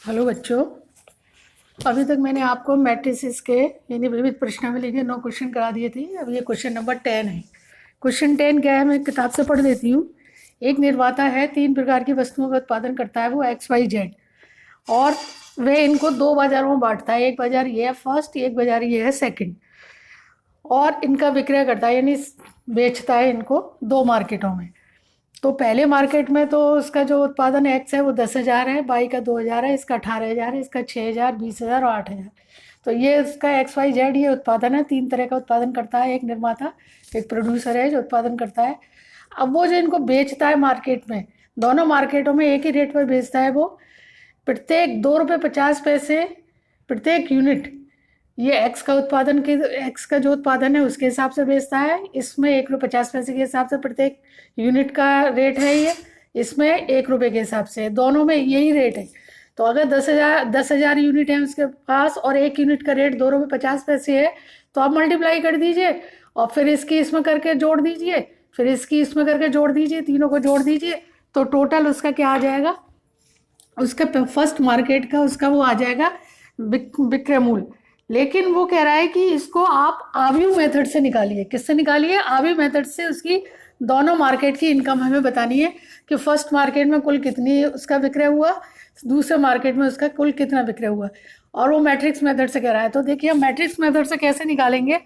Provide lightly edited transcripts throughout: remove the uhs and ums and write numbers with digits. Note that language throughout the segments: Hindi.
हेलो बच्चों, अभी तक मैंने आपको मैट्रिसेस के यानी विविध प्रश्नावली के 9 क्वेश्चन करा दिए थे। अब ये क्वेश्चन नंबर 10 है। क्वेश्चन 10 क्या है, मैं किताब से पढ़ देती हूँ। एक निर्माता है, 3 प्रकार की वस्तुओं का उत्पादन करता है, वो XYZ, और वह इनको 2 बाजारों में बांटता है। एक बाजार ये है फर्स्ट, एक बाजार ये है सेकंड, और इनका विक्रय करता है यानी बेचता है इनको 2 मार्केटों में। तो पहले मार्केट में तो उसका जो उत्पादन एक्स है वो 10,000 है, बाई का 2,000 है, इसका 18,000 है, इसका 6,000, 20,000 और 8,000। तो ये इसका XYZ ये उत्पादन है। 3 तरह का उत्पादन करता है, एक निर्माता, एक प्रोड्यूसर है जो उत्पादन करता है। अब वो जो इनको बेचता है मार्केट में, दोनों मार्केटों में एक ही रेट पर बेचता है। वो प्रत्येक 2 रुपये 50 पैसे प्रत्येक यूनिट, ये एक्स का उत्पादन के एक्स का जो उत्पादन है उसके हिसाब से बेचता है। इसमें 1 रुपये 50 पैसे के हिसाब से प्रत्येक यूनिट का रेट है ये, इसमें 1 रुपये के हिसाब से, दोनों में यही रेट है। तो अगर 10,000 यूनिट है उसके पास और एक यूनिट का रेट 2 रुपये 50 पैसे है, तो आप मल्टीप्लाई कर दीजिए और फिर इसकी इसमें करके जोड़ दीजिए, फिर इसकी इसमें करके जोड़ दीजिए, तीनों को जोड़ दीजिए, तो टोटल उसका क्या आ जाएगा, उसका फर्स्ट मार्केट का उसका वो आ जाएगा विक्रय मूल्य। लेकिन वो कह रहा है कि इसको आप आव्यूह मेथड से निकालिए। किससे निकालिए? आव्यूह मेथड से उसकी दोनों मार्केट की इनकम हमें बतानी है कि फर्स्ट मार्केट में कुल कितनी उसका विक्रय हुआ, दूसरे मार्केट में उसका कुल कितना विक्रय हुआ, और वो मैट्रिक्स मेथड से कह रहा है। तो देखिए हम मैट्रिक्स मेथड से कैसे निकालेंगे।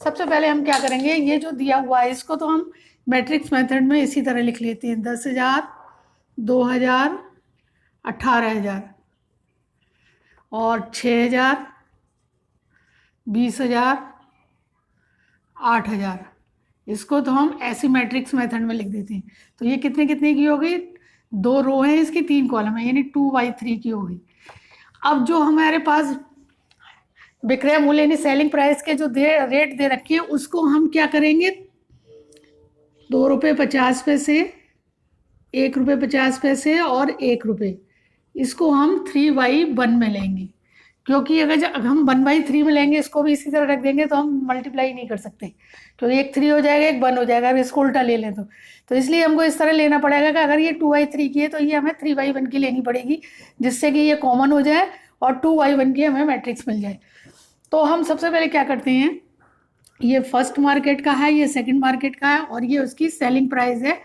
सबसे पहले हम क्या करेंगे, ये जो दिया हुआ है इसको तो हम मैट्रिक्स मेथड में इसी तरह लिख लेते हैं, 10,000, 2,000, 18,000 और 6,000, 20,000, 8,000। इसको तो हम ऐसी मैट्रिक्स मेथड में लिख देते हैं। तो ये कितने कितने की हो गई, 2 रो है इसकी, 3 कॉलम है, यानी 2/3 की हो गई। अब जो हमारे पास विक्रय मूल्य यानी सेलिंग प्राइस के जो रेट दे रखे हैं उसको हम क्या करेंगे, 2 रुपये 50 पैसे, 1 रुपये 50 पैसे और 1 रुपये, इसको हम 3/1 में लेंगे। क्योंकि अगर हम 1/3 में लेंगे, इसको भी इसी तरह रख देंगे तो हम मल्टीप्लाई नहीं कर सकते, क्योंकि एक 3 हो जाएगा, एक 1 हो जाएगा। अगर इसको उल्टा ले लें तो इसलिए हमको इस तरह लेना पड़ेगा कि अगर ये 2/3 की है तो ये हमें 3/1 की लेनी पड़ेगी, जिससे कि ये कॉमन हो जाए और 2/1 की हमें मैट्रिक्स मिल जाए। तो हम सबसे पहले क्या करते हैं, ये फर्स्ट मार्केट का है, ये सेकंड मार्केट का है, और ये उसकी सेलिंग प्राइस है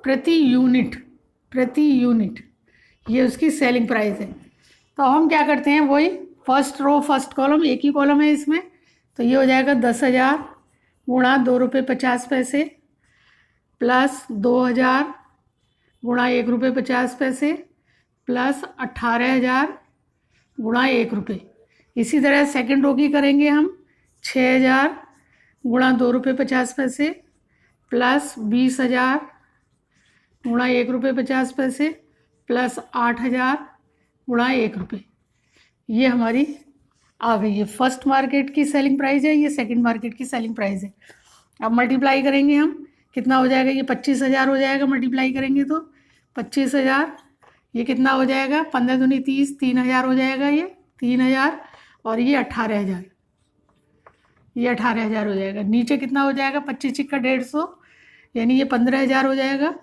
प्रति यूनिट, ये उसकी सेलिंग प्राइस है। तो हम क्या करते हैं, वही फर्स्ट रो फर्स्ट कॉलम, एक ही कॉलम है इसमें, तो ये हो जाएगा 10,000 गुणा 2 रुपये 50 पैसे प्लस 2,000 गुणा 1 रुपये 50 पैसे प्लस 18,000 गुणा 1 रुपये। इसी तरह सेकंड रो की करेंगे हम, 6,000 गुणा 2 रुपये 50 पैसे प्लस 20,000 गुणा 1 रुपये 50 पैसे प्लस 8,000 गुणा 1 रुपये। ये हमारी आ गई है फर्स्ट मार्केट की सेलिंग प्राइस है, ये सेकंड मार्केट की सेलिंग प्राइस है। अब मल्टीप्लाई करेंगे हम, कितना हो जाएगा, ये 25,000 हो जाएगा। मल्टीप्लाई करेंगे तो 25,000, ये कितना हो जाएगा, 15 दूनी 30, 3,000 हो जाएगा, ये 3,000 और ये 18,000, ये 18,000 हो जाएगा। नीचे कितना हो जाएगा, 25 का 150, यानी ये 15,000 हो जाएगा,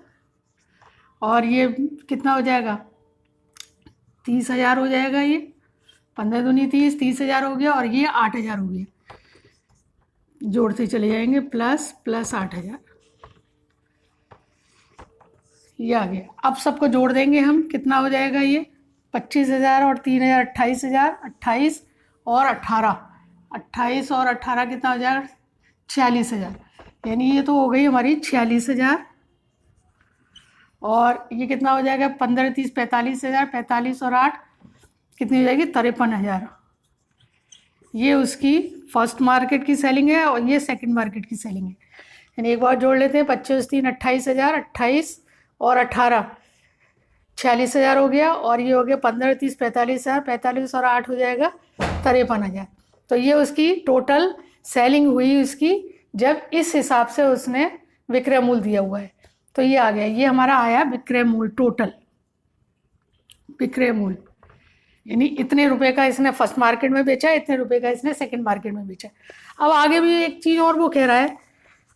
और ये कितना हो जाएगा, 30,000 हो जाएगा। ये 15 दूनी 30, 30,000 हो गया, और ये 8,000 हो गया। जोड़ते चले जाएंगे, प्लस 8,000, ये आ गया। अब सबको जोड़ देंगे हम, कितना हो जाएगा, ये 25,000 और 3,000, 28,000, 28 और 18, 28 और 18 कितना हो जाएगा, 46,000, यानी ये तो हो गई हमारी 46,000। और ये कितना हो जाएगा, 15, 30, 45,000, 45 और 8 कितनी हो जाएगी, 53,000। ये उसकी फर्स्ट मार्केट की सेलिंग है और ये सेकंड मार्केट की सेलिंग है। यानी एक बार जोड़ लेते हैं, 25, 3, 28,000, 28 और 18, 46,000 हो गया, और ये हो गया 15, 30, 45,000, 45 और 8 हो जाएगा 53,000। तो ये उसकी टोटल सेलिंग हुई उसकी, जब इस हिसाब से उसने विक्रय मूल्य दिया हुआ है। तो ये आ गया, ये हमारा आया विक्रय मूल्य, टोटल विक्रय मूल्य, यानी इतने रुपए का इसने फर्स्ट मार्केट में बेचा, इतने रुपए का इसने सेकंड मार्केट में बेचा। अब आगे भी एक चीज़ और वो कह रहा है,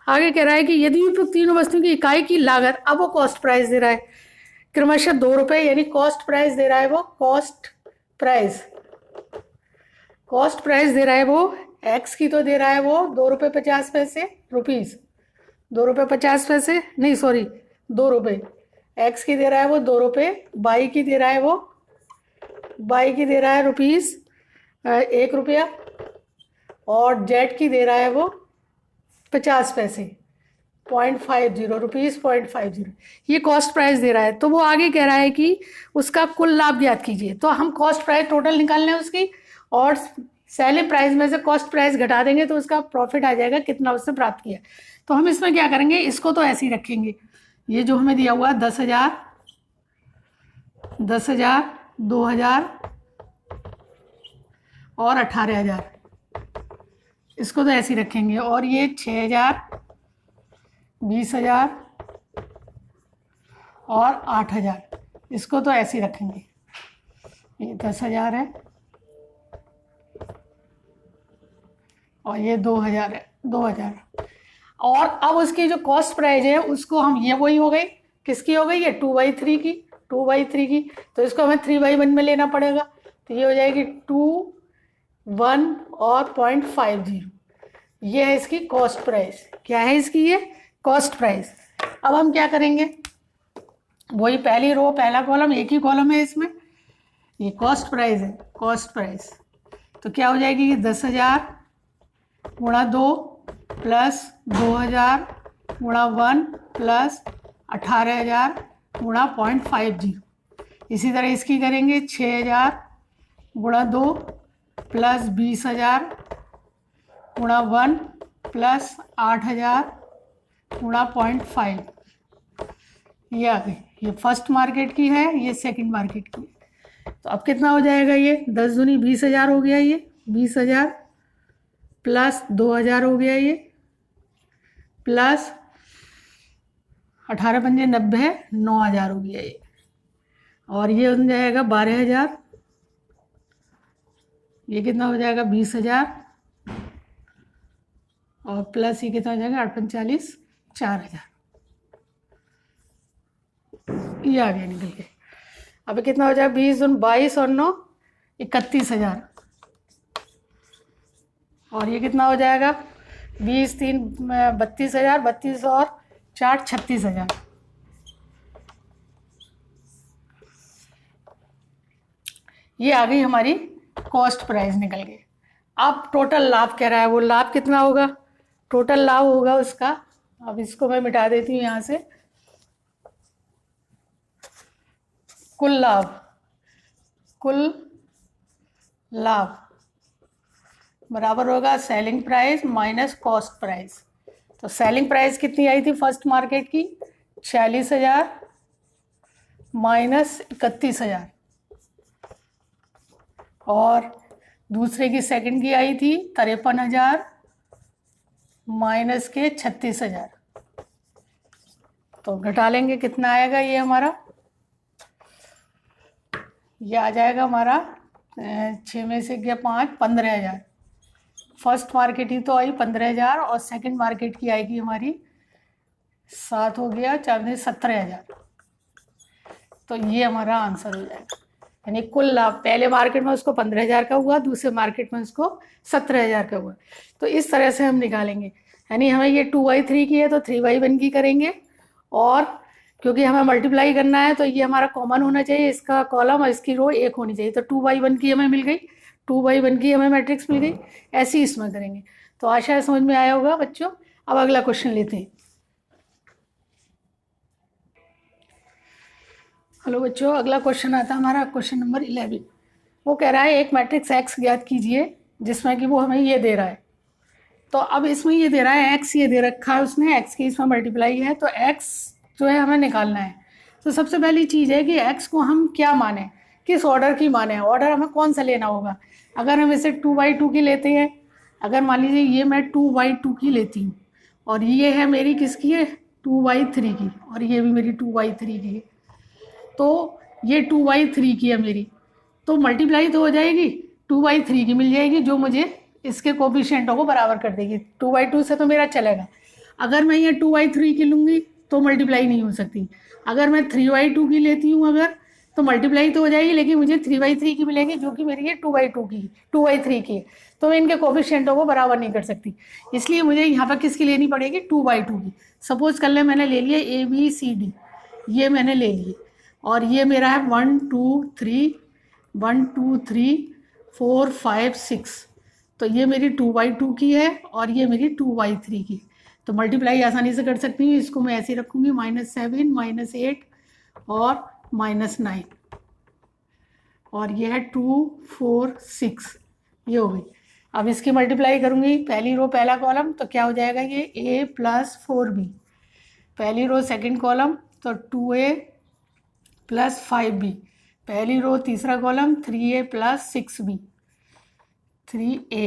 आगे कह रहा है कि यदि उपयुक्त तीनों वस्तुओं की इकाई की लागत, अब वो कॉस्ट प्राइस दे रहा है क्रमशः 2 रुपये, यानी कॉस्ट प्राइस दे रहा है वो, कॉस्ट प्राइस, कॉस्ट प्राइस दे रहा है वो एक्स की, तो दे रहा है वो 2 रुपये 50 पैसे, रुपीज़ 2 रुपये 50 पैसे, नहीं सॉरी 2 रुपये। एक्स की दे रहा है वो 2 रुपये, बाई की दे रहा है वो, बाई की दे रहा है रुपीज़ 1 रुपया, और जेड की दे रहा है वो 50 पैसे, 0.50 रुपीज़ 0.50। ये कॉस्ट प्राइस दे रहा है। तो वो आगे कह रहा है कि उसका कुल लाभ ज्ञात कीजिए। तो हम कॉस्ट प्राइस टोटल निकालने हैं उसकी, और सेलिंग प्राइस में से कॉस्ट प्राइस घटा देंगे तो उसका प्रॉफिट आ जाएगा कितना उससे प्राप्त किया। तो हम इसमें क्या करेंगे, इसको तो ऐसे ही रखेंगे, ये जो हमें दिया हुआ है 10,000, 2,000 और 18,000, इसको तो ऐसे ही रखेंगे। और ये 6,000, 20,000 और 8,000, इसको तो ऐसे ही रखेंगे। ये 10,000 है और ये 2,000 है, 2,000। और अब उसकी जो कॉस्ट प्राइस है उसको हम, ये वही हो गई, किसकी हो गई, ये 2/3 की, 2/3 की। तो इसको हमें 3/1 में लेना पड़ेगा। तो ये हो जाएगी 2, 1 और 0.50। ये है इसकी कॉस्ट प्राइस। क्या है इसकी, ये कॉस्ट प्राइस। अब हम क्या करेंगे, वही पहली रो पहला कॉलम, एक ही कॉलम है इसमें, ये कॉस्ट प्राइस है, कॉस्ट प्राइस। तो क्या हो जाएगी, ये 10,000 गुणा 2 प्लस 2,000 गुणा 1 प्लस 18,000 गुणा 0.50। इसी तरह इसकी करेंगे 6,000 गुणा 2 प्लस 20,000 गुणा 1 प्लस 8,000 गुणा 0.5। ये आ गई, ये फर्स्ट मार्केट की है, ये सेकंड मार्केट की है। तो अब कितना हो जाएगा, ये 10 दूनी 20,000 हो गया, ये 20,000 प्लस 2,000 हो गया, ये प्लस 18 पंजे 90 है, 9,000 हो गया ये। और ये हो जाएगा 12,000, ये कितना हो जाएगा 20,000, और प्लस ये कितना हो जाएगा 8×45 4,000। ये आ गया निकल के। अब कितना हो जाएगा 20 दून 22 और 9 31,000। और ये कितना हो जाएगा 20 3 32,000, 32 और 4 36,000। ये आ गई हमारी कॉस्ट प्राइस निकल गई। अब टोटल लाभ कह रहा है, वो लाभ कितना होगा, टोटल लाभ होगा उसका, अब इसको मैं मिटा देती हूँ यहाँ से, कुल लाभ, कुल लाभ बराबर होगा selling price minus cost price. तो सेलिंग प्राइस कितनी आई थी फर्स्ट मार्केट की, 46,000 माइनस 31,000, और दूसरे की सेकंड की आई थी 53,000 माइनस के 36,000। तो घटा लेंगे कितना आएगा, ये हमारा, ये आ जाएगा हमारा 6 में से गया 5, 15,000। फर्स्ट मार्केट ही तो आई 15,000 और सेकंड मार्केट की आएगी हमारी 7 हो गया 4 में 17,000। तो ये हमारा आंसर हो जाएगा। यानी कुल लाभ पहले मार्केट में उसको 15,000 का हुआ, दूसरे मार्केट में उसको 17,000 का हुआ। तो इस तरह से हम निकालेंगे। यानी हमें ये 2/3 की है तो 3/1 की करेंगे, और क्योंकि हमें मल्टीप्लाई करना है तो ये हमारा कॉमन होना चाहिए, इसका कॉलम और इसकी रो एक होनी चाहिए। तो 2/1 की हमें मिल गई, 2/1 की हमें मैट्रिक्स मिल गई। ऐसे ही इसमें करेंगे। तो आशा है समझ में आया होगा बच्चों। अब अगला क्वेश्चन लेते हैं। हेलो बच्चों, अगला क्वेश्चन आता है हमारा क्वेश्चन नंबर 11। वो कह रहा है एक मैट्रिक्स एक्स ज्ञात कीजिए जिसमें कि वो हमें ये दे रहा है। तो अब इसमें ये दे रहा है एक्स, ये दे रखा है उसने, एक्स की इसमें मल्टीप्लाई है, तो एक्स जो है हमें निकालना है। तो सबसे पहली चीज़ है कि एक्स को हम क्या माने, किस ऑर्डर की माने, ऑर्डर हमें कौन सा लेना होगा। अगर हम इसे 2/2 की लेते हैं, अगर मान लीजिए ये मैं 2/2 की लेती हूँ और ये है मेरी किसकी है 2/3 की, और ये भी मेरी 2/3 की है, तो ये 2/3 की है मेरी, तो मल्टीप्लाई तो हो जाएगी 2/3 की मिल जाएगी, जो मुझे इसके कोफिशिएंटों को बराबर कर देगी। 2/2 से तो मेरा चलेगा। अगर मैं ये 2/3 की लूँगी तो मल्टीप्लाई नहीं हो सकती। अगर मैं 3/2 की लेती हूँ अगर, तो मल्टीप्लाई तो हो जाएगी, लेकिन मुझे 3/3 की मिलेगी, जो कि मेरी है 2/2 की, 2/3 की है। तो मैं इनके कोफिशिएंटों को बराबर नहीं कर सकती, इसलिए मुझे यहाँ पर किसकी लेनी पड़ेगी, 2/2 की। सपोज कर ले मैंने ले लिया ABCD, ये मैंने ले लिए, और ये मेरा है 1 2 3 1 2 3 4 5 6। तो ये मेरी 2/2 की है और ये मेरी 2/3 की। तो मल्टीप्लाई आसानी से कर सकती हूँ, इसको मैं ऐसे रखूँगी, -7 -8 और -9, और ये है 2 4 6, ये हो गई। अब इसकी मल्टीप्लाई करूँगी, पहली रो पहला कॉलम, तो क्या हो जाएगा ये A + 4B। पहली रो सेकंड कॉलम, तो 2A + 5B। पहली रो तीसरा column 3A + 6B, 3A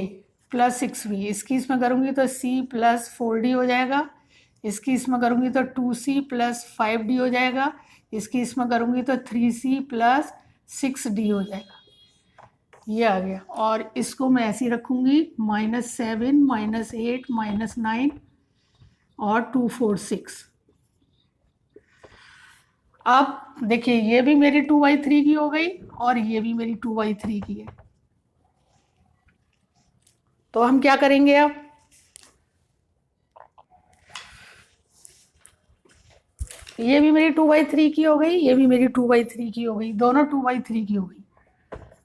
+ 6B। इसकी इसमें करूँगी तो C + 4D हो जाएगा। इसकी इसमें करूँगी तो 2C + 5D हो जाएगा। इसकी इसमें करूँगी तो 3C + 6D हो जाएगा। ये आ गया, और इसको मैं ऐसी रखूँगी, -7 -8 -9 और 2 4 6। अब देखिए, ये भी मेरी 2/3 की हो गई और ये भी मेरी 2/3 की है। तो हम क्या करेंगे अब, ये भी मेरी 2/3 की हो गई, ये भी मेरी 2/3 की हो गई, दोनों 2/3 की हो गई।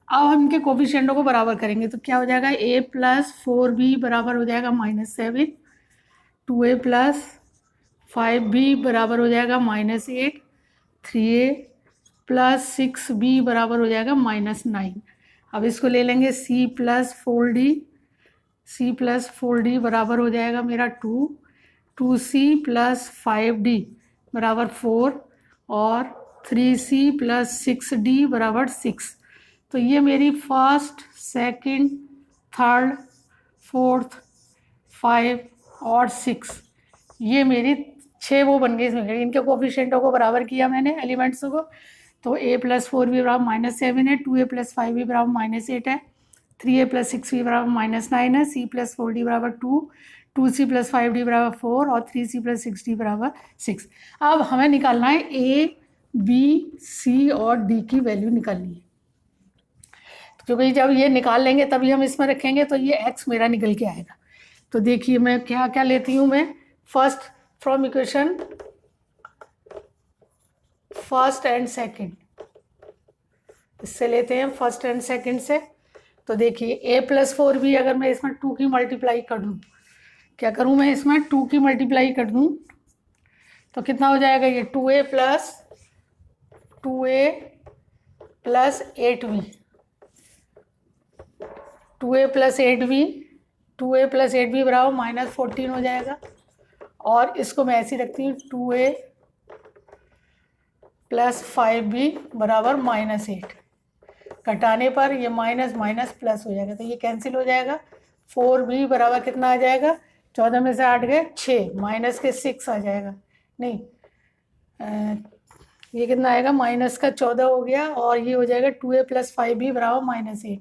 अब हम इनके कोफिशिएंटों को बराबर करेंगे, तो क्या हो जाएगा, A + 4B बराबर हो जाएगा -7, 2A + 5B बराबर हो जाएगा -8, 3A + 6B बराबर हो जाएगा -9। अब इसको ले लेंगे C + 4D, C + 4D बराबर हो जाएगा मेरा 2, 2C + 5D बराबर 4, और 3C + 6D बराबर 6। तो ये मेरी फर्स्ट, सेकंड, थर्ड, फोर्थ, 5 और 6, ये मेरी 6 वो बन गई इसमें। इनके कोफिशिएंटों को बराबर किया मैंने, एलिमेंट्स को। तो A + 4B बराबर -7 है, 2A + 5B बराबर -8 है, 3A + 6B बराबर -9 है, C + 4D बराबर 2, 2C + 5D बराबर 4 और 3C + 6D बराबर 6। अब हमें निकालना है A, B, C और D की वैल्यू निकालनी है, क्योंकि जब ये निकाल लेंगे तभी हम इसमें रखेंगे, तो ये x मेरा निकल के आएगा। तो देखिए मैं क्या क्या लेती हूँ, मैं first from equation first and second, इससे लेते हैं फर्स्ट एंड सेकंड से। तो देखिए A + 4B, अगर मैं इसमें 2 की मल्टीप्लाई कर दूँ, क्या करूँ मैं इसमें 2 की मल्टीप्लाई कर दूँ, तो कितना हो जाएगा, ये 2A + 8B, 2A + 8B, 2A + 8B बराबर -14 हो जाएगा। और इसको मैं ऐसी रखती हूँ, 2A + 5B बराबर -8। घटाने पर ये माइनस माइनस प्लस हो जाएगा, तो ये कैंसिल हो जाएगा। 4B बराबर कितना आ जाएगा, 14 में से 8 गए 6, माइनस के 6 आ जाएगा, नहीं ये कितना आएगा, माइनस का 14 हो गया, और ये हो जाएगा 2A + 5B बराबर -8।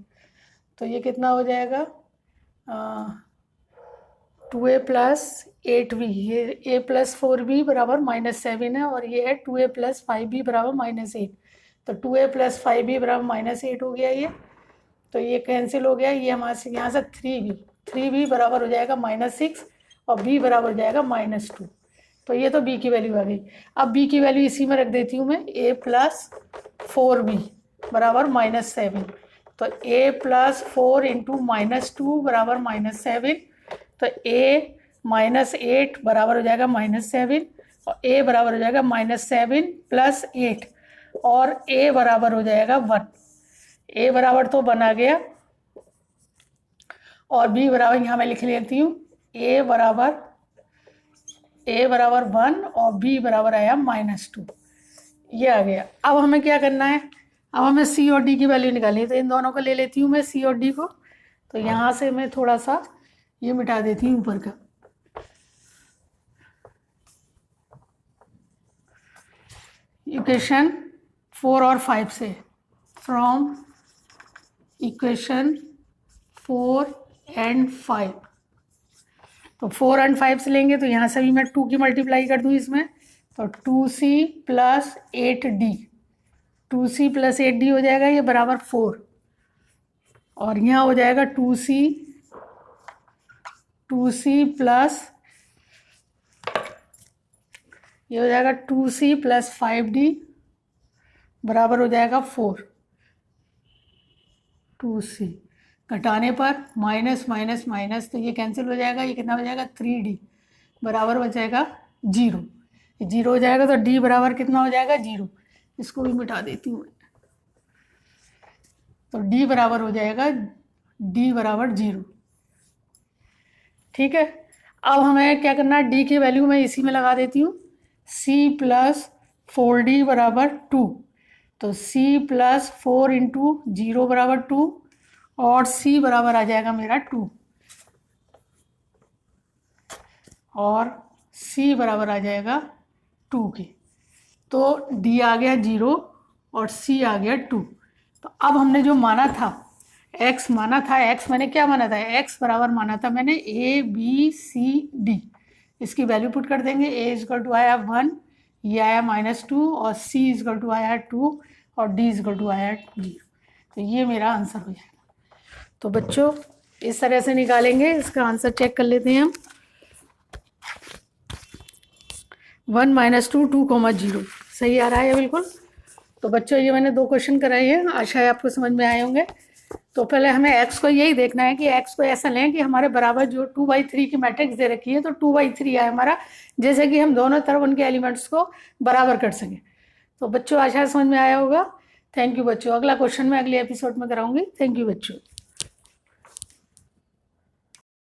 तो ये कितना हो जाएगा, 2A + 8B, ये A + 4B बराबर -7 है, और ये है 2A + 5B बराबर -8। तो 2A + 5B बराबर -8 हो गया ये, तो ये कैंसिल हो गया। ये हमारे से यहाँ से 3B बराबर हो जाएगा -6, और B बराबर हो जाएगा -2। तो ये तो B की वैल्यू आ गई। अब B की वैल्यू इसी में रख देती हूँ मैं, A + 4B बराबर -7। तो A + 4 × -2 बराबर -7। तो A -8 बराबर हो जाएगा -7, और A बराबर हो जाएगा -7 + 8, और A बराबर हो जाएगा 1। A बराबर तो 1 आ गया, और B बराबर यहाँ मैं लिख लेती हूँ, A बराबर 1 और B बराबर आया -2, ये आ गया। अब हमें क्या करना है, अब हमें C और D की वैल्यू निकालनी है। तो इन दोनों को ले लेती हूँ मैं, C और D को। तो यहाँ से मैं थोड़ा सा ये मिटा देती हूँ ऊपर का, इक्वेशन 4 और 5 से, फ्रॉम इक्वेशन 4 and 5। तो 4 और 5 से लेंगे, तो यहाँ से भी मैं 2 की मल्टीप्लाई कर दूँ इसमें, तो 2C + 8D 2c plus 8d हो जाएगा, ये बराबर 4, और यहाँ हो जाएगा 2c प्लस, ये हो जाएगा 2c प्लस 5d बराबर हो जाएगा 4। 2c घटाने पर माइनस माइनस माइनस, तो ये कैंसिल हो जाएगा, ये कितना हो जाएगा 3d बराबर हो जाएगा 0। 0 हो जाएगा तो d बराबर कितना हो जाएगा 0, इसको भी मिटा देती हूँ। तो d बराबर हो जाएगा d बराबर 0। ठीक है, अब हमें क्या करना है, d की वैल्यू मैं इसी में लगा देती हूँ। c प्लस 4d बराबर 2, तो c प्लस 4 इंटू 0 बराबर 2, और c बराबर आ जाएगा मेरा 2, और c बराबर आ जाएगा 2 के। तो d आ गया 0 और c आ गया 2। तो अब हमने जो माना था x माना था, x मैंने क्या माना था, x बराबर माना था मैंने a b c d, इसकी वैल्यू पुट कर देंगे। a इजकल टू आया 1, ये आया -2, और c इजकल टू आया 2, और d इजकल टू आया 0। तो ये मेरा आंसर हो जाएगा। तो बच्चों इस तरह से निकालेंगे, इसका आंसर चेक कर लेते हैं हम। 1 - 2 2, 0 सही आ रहा है बिल्कुल। तो बच्चों ये मैंने 2 क्वेश्चन कराए हैं, आशा है आपको समझ में आए होंगे। तो पहले हमें x को यही देखना है कि x को ऐसा लें कि हमारे बराबर जो 2/3 की मैट्रिक्स दे रखी है, तो 2/3 है हमारा, जैसे कि हम दोनों तरफ उनके एलिमेंट्स को बराबर कर सकें। तो बच्चों आशा समझ में आया होगा। थैंक यू बच्चों, अगला क्वेश्चन मैं अगले एपिसोड में कराऊंगी। थैंक यू बच्चों।